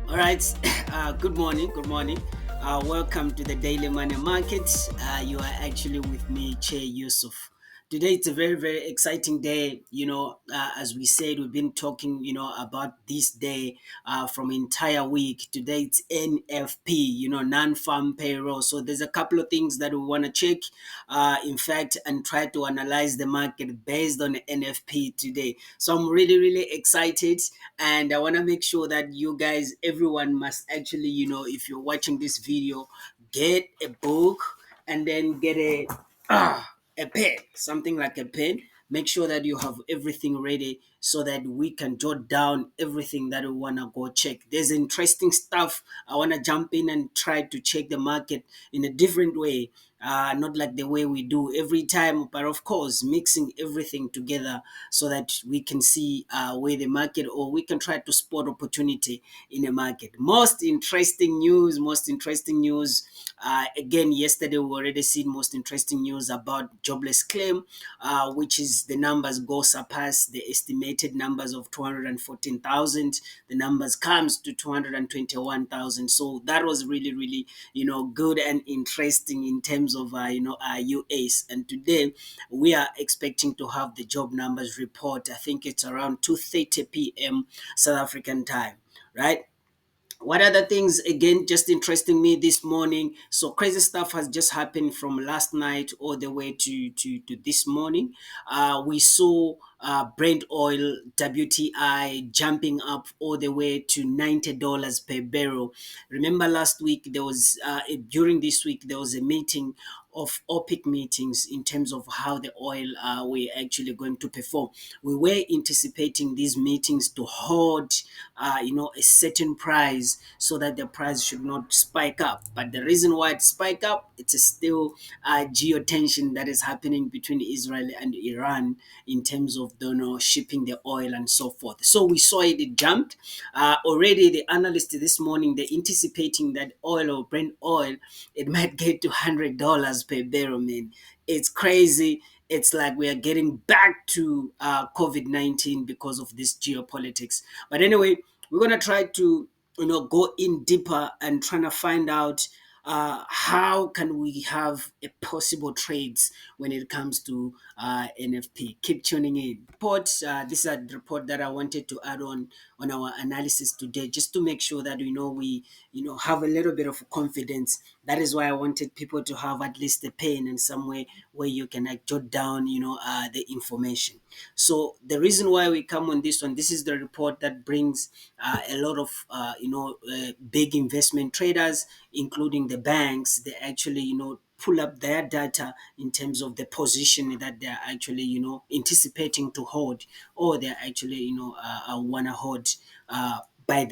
All right. Good morning. Good morning. Welcome to the Daily Money Market. You are actually with me, Che Yusuf. Today it's a very, very exciting day. As we said, we've been talking, about this day from entire week. Today it's NFP, non-farm payroll. So there's a couple of things that we want to check, in fact, and try to analyze the market based on NFP today. So I'm really, really excited, and I want to make sure that you guys, everyone must actually, if you're watching this video, get a book and then get a pen, something like a pen. Make sure that you have everything ready so that we can jot down everything that we want to go check. There's interesting stuff. I want to jump in and try to check the market in a different way, not like the way we do every time, but of course, mixing everything together so that we can see where the market, or we can try to spot opportunity in the market. Most interesting news. Again, yesterday we already seen most interesting news about jobless claim, which is the numbers go surpass the estimated numbers of 214,000. The numbers comes to 221,000. So that was really, really, good and interesting in terms of, US. And today we are expecting to have the job numbers report. I think it's around 2:30 p.m. South African time, right? What other things again just interesting me this morning? So crazy stuff has just happened from last night all the way to this morning. We saw Brent oil WTI jumping up all the way to $90 per barrel. Remember last week there was during this week there was a meeting of OPEC meetings in terms of how the oil were actually going to perform. We were anticipating these meetings to hold, a certain price so that the price should not spike up. But the reason why it spike up, it's still geotension that is happening between Israel and Iran in terms of shipping the oil and so forth. So we saw it jumped. Already the analysts this morning, they're anticipating that oil or Brent oil, it might get to $100 per barrel, man. It's crazy. It's like we are getting back to COVID-19 because of this geopolitics. But anyway, we're going to try to, go in deeper and trying to find out how can we have a possible trades when it comes to NFP. Keep tuning in. This is a report that I wanted to add on our analysis today, just to make sure that we have a little bit of confidence. That is why I wanted people to have at least a pen and somewhere where you can jot down the information. So the reason why we come on this one, this is the report that brings a lot of big investment traders, including the banks. They actually pull up their data in terms of the position that they're actually anticipating to hold, or they're actually wanna hold by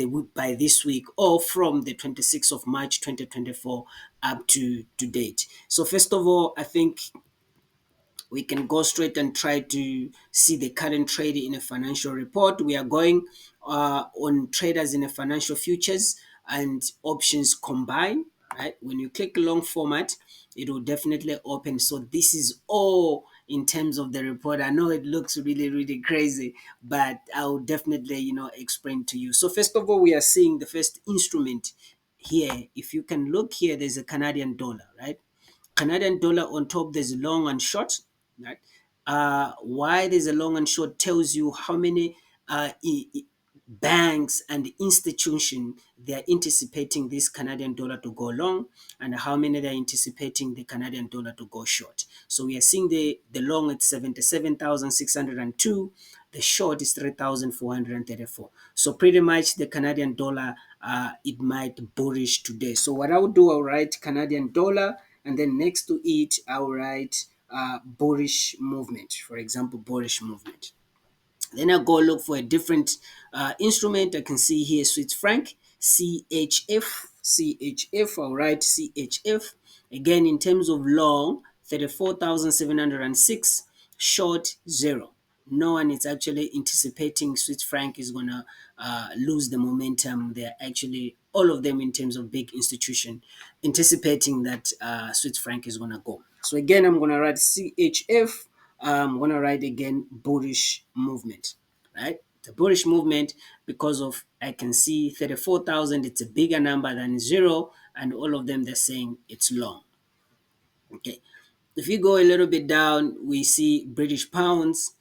this week, or from the 26th of March 2024 up to date. So first of all, I think we can go straight and try to see the current trade in a financial report. We are going on traders in a financial futures and options combined, right? When you click long format, it will definitely open. So this is all in terms of the report. I know it looks really, really crazy, but I'll definitely, explain to you. So first of all, we are seeing the first instrument here. If you can look here, there's a Canadian dollar, right? Canadian dollar on top, there's long and short, right? Why there's a long and short tells you how many banks and institution they're anticipating this Canadian dollar to go long, and how many they're anticipating the Canadian dollar to go short. So we are seeing the long at 77,602, the short is 3,434. So pretty much the Canadian dollar, it might bullish today. So what I would do, I'll write Canadian dollar, and then next to it, I'll write bullish movement. For example, bullish movement. Then I go look for a different instrument. I can see here Swiss franc, CHF, CHF. I'll write CHF. Again, in terms of long, 34,706, short, 0. No one is actually anticipating Swiss franc is going to lose the momentum. They're actually, all of them in terms of big institution, anticipating that Swiss franc is going to go. So again, I'm going to write CHF. I'm going to write again bullish movement, right? The bullish movement because of I can see 34,000. It's a bigger number than zero, and all of them they're saying it's long. Okay, if you go a little bit down, we see British pounds,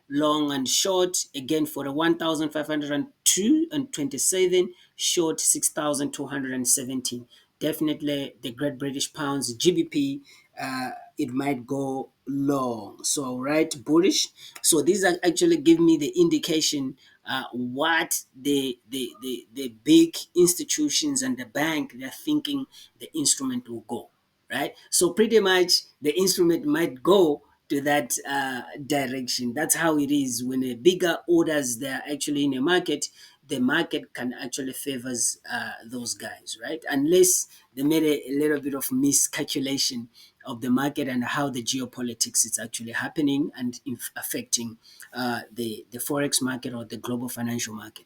long and short, again for the 1,502 and 27, short 6,217. Definitely the Great British Pounds, GBP, it might go long. So, right, bullish. So, these are actually give me the indication what the big institutions and the bank they're thinking the instrument will go, right? So pretty much the instrument might go to that direction. That's how it is when a bigger orders they're actually in a market. The market can actually favors those guys, right? Unless they made a little bit of miscalculation of the market and how the geopolitics is actually happening and affecting the forex market or the global financial market.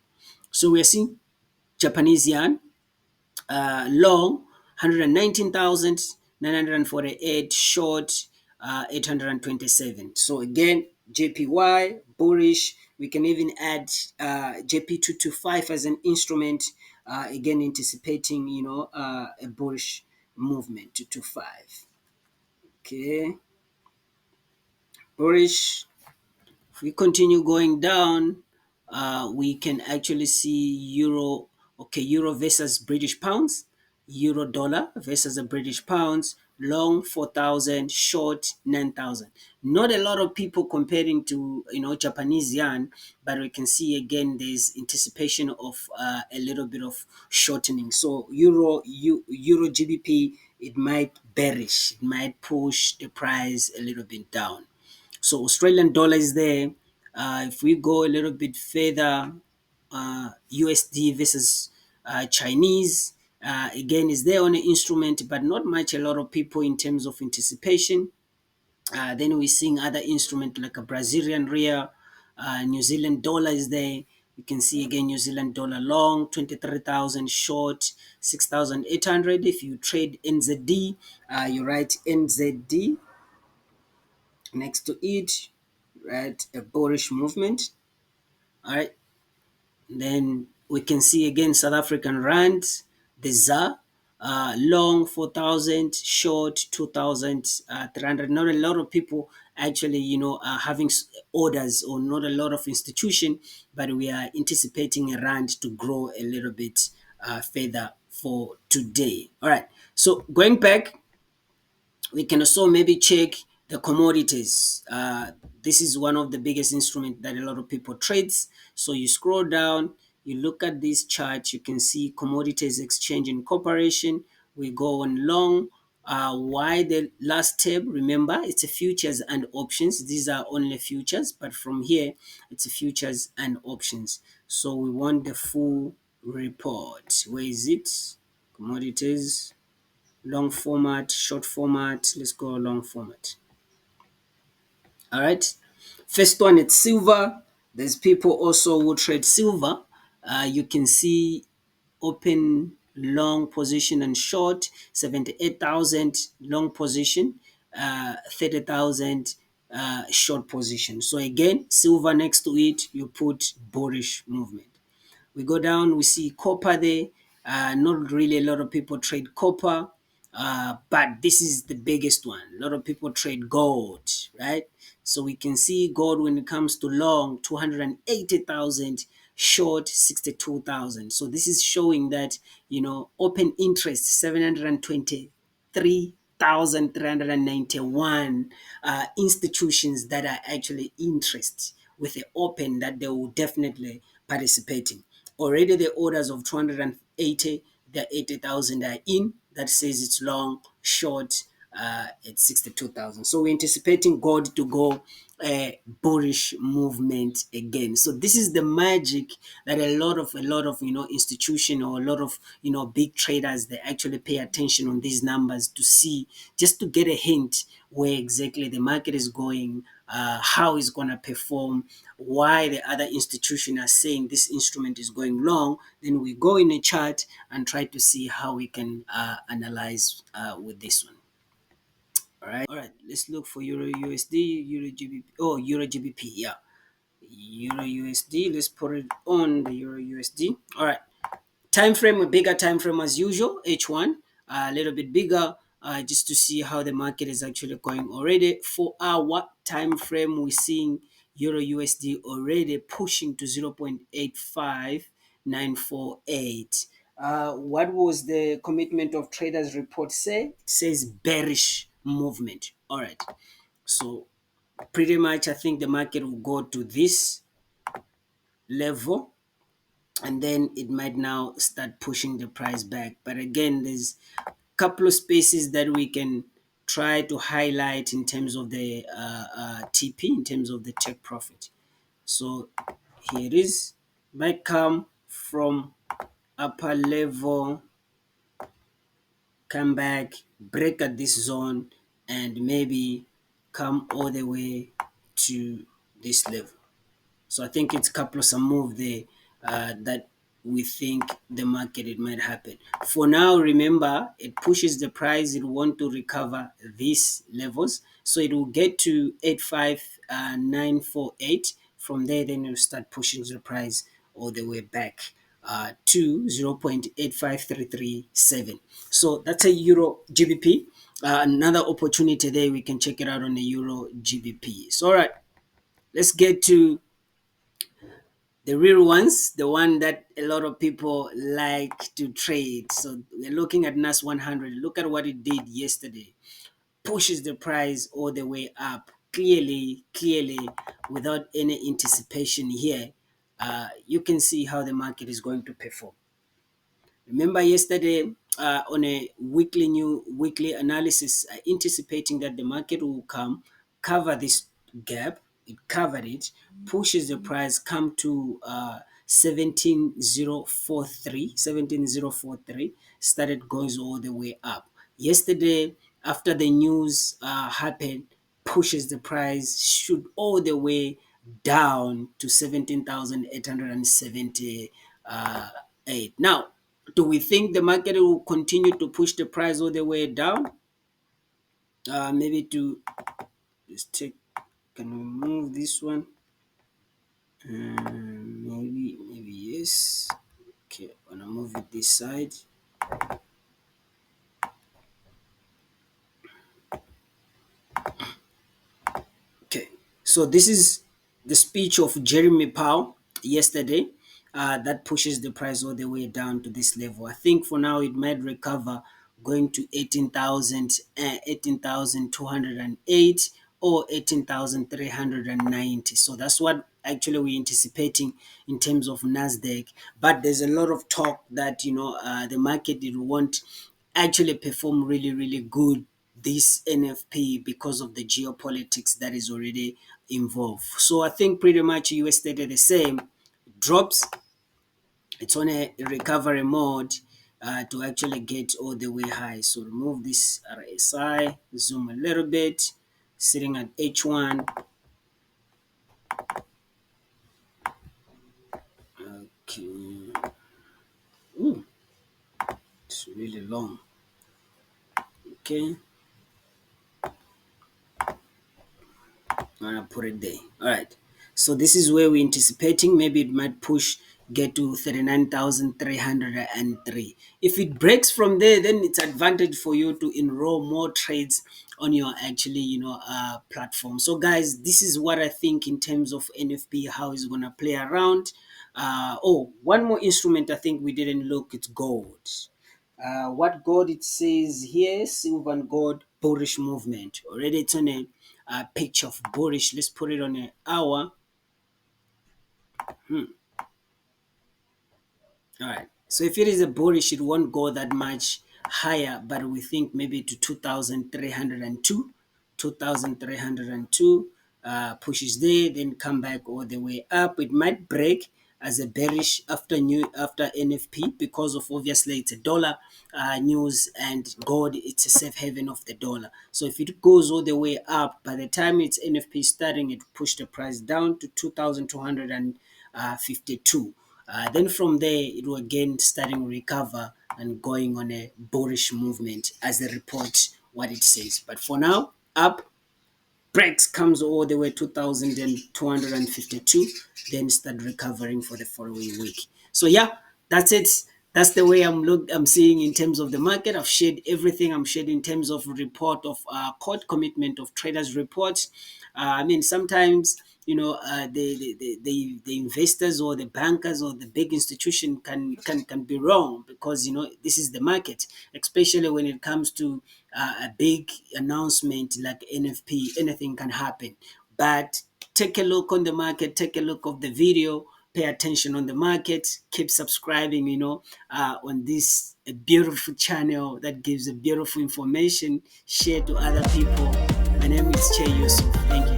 So we're seeing Japanese yen long 119,948, short 827. So again, JPY bullish. We can even add JP225 as an instrument, again anticipating a bullish movement 225. Okay, bullish. If we continue going down, we can actually see euro. Okay, euro versus British pounds, euro dollar versus the British pounds, long 4,000, short 9,000. Not a lot of people comparing to Japanese yen, but we can see again there's anticipation of a little bit of shortening. So euro GBP, it might bearish, it might push the price a little bit down. So Australian dollar is there. If we go a little bit further, USD versus Chinese, again is there on the instrument, but not much a lot of people in terms of anticipation. Then we're seeing other instrument like a Brazilian real, New Zealand dollar is there. You can see again New Zealand dollar long 23,000, short 6,800. If you trade NZD, you write NZD next to it, right? A bullish movement. All right. Then we can see again South African rand, the ZAR, long 4,000, short 2,300. Not a lot of people actually, are having orders, or not a lot of institution, but we are anticipating a rand to grow a little bit further for today. All right. So going back, we can also maybe check the commodities. This is one of the biggest instrument that a lot of people trades. So you scroll down, you look at this chart, you can see commodities exchange incorporation. We go on long. Why the last tab? Remember, it's a futures and options. These are only futures, but from here, it's a futures and options. So we want the full report. Where is it? Commodities, long format, short format. Let's go long format. All right. First one, it's silver. There's people also who trade silver. You can see open long position and short 78,000 long position, 30,000 short position. So again, silver next to it, you put bullish movement. We go down, we see copper there. Not really a lot of people trade copper, but this is the biggest one. A lot of people trade gold, right? So we can see gold when it comes to long, 280,000, short 62,000. So this is showing that, open interest 723,391 institutions that are actually interested with the open that they will definitely participating. Already the orders of 280, the 80,000 are in. That says it's long, short, it's 62,000. So we're anticipating gold to go a bullish movement again. So this is the magic that a lot of institution, or a lot of big traders, they actually pay attention on these numbers to see, just to get a hint where exactly the market is going, how it's going to perform, why the other institution are saying this instrument is going long. Then we go in a chart and try to see how we can analyze with this one. All right, let's look for Euro USD, Euro GBP. Oh, Euro GBP, yeah. Euro USD. Let's put it on the Euro USD. All right. Time frame, a bigger time frame as usual, H1, a little bit bigger, just to see how the market is actually going already. For our time frame, we're seeing Euro USD already pushing to 0.85948. What was the commitment of traders report say? It says bearish movement. All right. So pretty much I think the market will go to this level, and then it might now start pushing the price back. But again, there's a couple of spaces that we can try to highlight in terms of the TP, in terms of the take profit. So here it is, might come from upper level, come back, break at this zone, and maybe come all the way to this level. So I think it's a couple of some move there that we think the market it might happen. For now, remember it pushes the price. It want to recover these levels, so it will get to 85948. From there, then it will start pushing the price all the way back to 0.85337. So that's a Euro GBP. Another opportunity there. We can check it out on the Euro GBP. So all right, let's get to the real ones, the one that a lot of people like to trade. So we're looking at NAS 100. Look at what it did yesterday. Pushes the price all the way up. Clearly, without any anticipation here, you can see how the market is going to perform. Remember yesterday on a weekly analysis, anticipating that the market will come, cover this gap. It covered it, pushes the price, come to 17043, started goes all the way up. Yesterday, after the news happened, pushes the price, shoot all the way down to 17,878. Now, do we think the market will continue to push the price all the way down? Maybe to just take, can we move this one? Maybe yes. Okay, I'm gonna move it this side. Okay, so this is the speech of Jeremy Powell yesterday that pushes the price all the way down to this level. I think for now it might recover going to 18,208 or 18,390. So that's what actually we're anticipating in terms of Nasdaq. But there's a lot of talk that the market it won't actually perform really good this NFP because of the geopolitics that is already involved. So I think pretty much US did the same. Drops, it's on a recovery mode to actually get all the way high. So remove this RSI, zoom a little bit, sitting at H1. Okay. Ooh, it's really long. Okay. I'm gonna put it there. All right. So this is where we're anticipating. Maybe it might push, get to 39,303. If it breaks from there, then it's advantage for you to enroll more trades on your actually platform. So guys, this is what I think in terms of NFP, how it's gonna play around. One more instrument I think we didn't look. It's gold. What gold it says here, silver and gold bullish movement. Already it's on a picture of bullish. Let's put it on an hour. All right. So if it is a bullish, it won't go that much higher, but we think maybe to 2,302, 2,302 pushes there, then come back all the way up. It might break as a bearish after NFP because of obviously it's a dollar news, and gold it's a safe haven of the dollar. So if it goes all the way up, by the time it's NFP starting, it push the price down to 2,252. Then from there, it will again starting recover and going on a bullish movement as the report what it says. But for now, up. breaks comes all the way 2252, then start recovering for the following week. So yeah, that's it. That's the way I'm seeing in terms of the market. I've shared everything. I'm shared in terms of report of court commitment of traders reports. I mean, sometimes the investors or the bankers or the big institution can be wrong, because this is the market, especially when it comes to a big announcement like NFP. Anything can happen, but take a look on the market, take a look of the video, pay attention on the market, keep subscribing, on this a beautiful channel that gives a beautiful information. Share to other people. My name is Che Yusuf. Thank you.